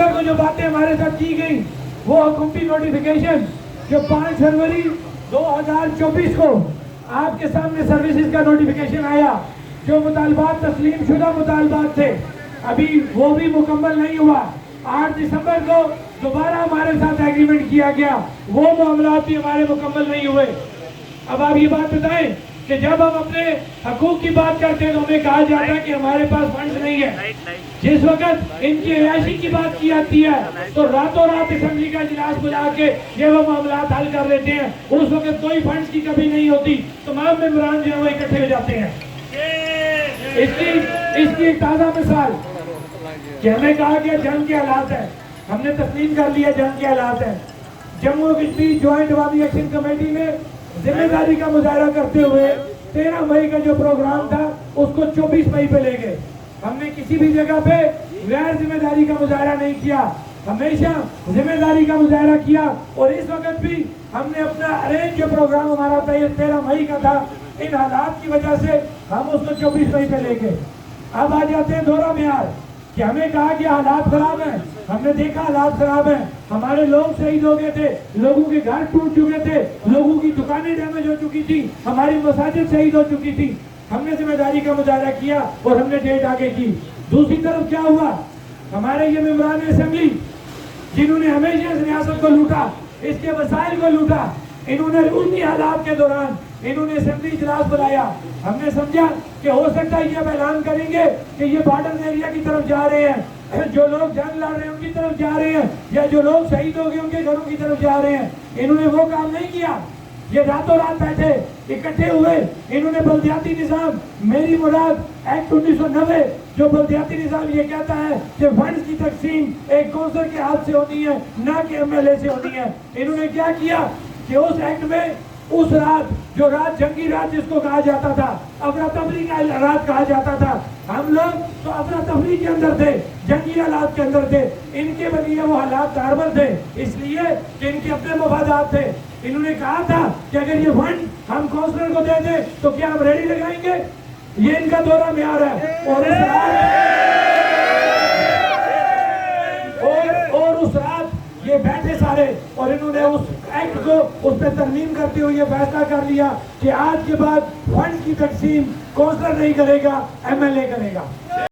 को जो बातें हमारे साथ की गई वो हुकूमती नोटिफिकेशन जो 5 फरवरी 2024 को आपके सामने सर्विसेज का नोटिफिकेशन आया, जो मुतालबात तस्लीम शुदा मुतालबात थे अभी वो भी मुकम्मल नहीं हुआ। 8 दिसंबर को दोबारा हमारे साथ एग्रीमेंट किया गया, वो मामला भी हमारे मुकम्मल नहीं हुए। अब आप ये बात बताएं कि जब हम अपने हकूक की बात करते हैं तो हमें कहा जाता है कि हमारे पास फंड्स नहीं है। जिस वक्त इनकी अयाशी की बात की जाती है तो रातों रात असेंबली का इजलास बुला के ये वो मामला हल कर लेते हैं। उस वक्त कोई फंड्स की कमी नहीं होती, तमाम मेंबरान जो है वो इकट्ठे हो जाते हैं। इसकी एक ताज़ा मिसाल कि हमें कहा गया जंग के हालात है, हमने तस्लीम कर लिया जंग के हालात है। जम्मू कश्मीर ज्वाइंट अवामी एक्शन कमेटी ने जिम्मेदारी का मुजाहरा करते हुए 13 मई का जो प्रोग्राम था उसको 24 मई पे ले गए। हमने किसी भी जगह पे गैर जिम्मेदारी का मुजाहरा नहीं किया, हमेशा जिम्मेदारी का मुजाहरा किया। और इस वक्त भी हमने अपना अरेंज जो प्रोग्राम हमारा था ये 13 मई का था, इन हालात की वजह से हम उसको 24 मई पे ले गए। अब आ जाते हैं दोहरा म्यार कि हमें कहा कि हालात खराब है, हमने देखा हालात खराब है, हमारे लोग शहीद हो गए थे, लोगों के घर टूट चुके थे, लोगों की दुकानें डैमेज हो चुकी थी, हमारी मसाजिद शहीद हो चुकी थी। हमने जिम्मेदारी का मुजाहरा किया और हमने डेट आगे की। दूसरी तरफ क्या हुआ, हमारे ये मेंबरान असेंबली जिन्होंने हमेशा इस रियासत को लूटा, इसके वसाइल को लूटा, इन्होंने उन्हीं हालात के दौरान इन्होंने असेंबली इजलास बुलाया। हमने समझा कि हो सकता है ये ऐलान करेंगे कि ये बॉर्डर एरिया की तरफ जा रहे हैं, जो लोग जंग लड़ रहे हैं उनकी तरफ जा रहे हैं, या जो लोग शहीद हो गए उनके घरों की तरफ जा रहे हैं। इन्होंने वो काम नहीं किया, ये रातों रात बैठे इकट्ठे हुए। इन्होंने बल्दियाती निज़ाम, मेरी मुराद एक्ट 1990 जो बल्दियाती निज़ाम ये कहता है कि फंड्स की तकसीम एक कौंसिल के हाथ से होनी है ना कि MLA से होनी है। इन्होंने क्या किया कि उस एक्ट में उस रात जो रात जंगी रात जिसको कहा जाता था, अफरा तफरी का रात कहा जाता था, हम लोग तो अफरा तफरी के अंदर थे, जंगी हालात के अंदर थे। इनके बनिए वो हालात नॉर्मल थे इसलिए कि इनके अपने मफादात थे। इन्होंने कहा था कि अगर ये फंड हम काउंसलर को दे दें तो क्या हम रेडी लगाएंगे। ये इनका दोहरा म्यार है। और उस रात ये बैठे सारे और इन्होंने उस एक्ट को उस पर तरमीम करते हुए ये फैसला कर लिया कि आज के बाद फंड की तकसीम काउंसलर नहीं करेगा, MLA करेगा।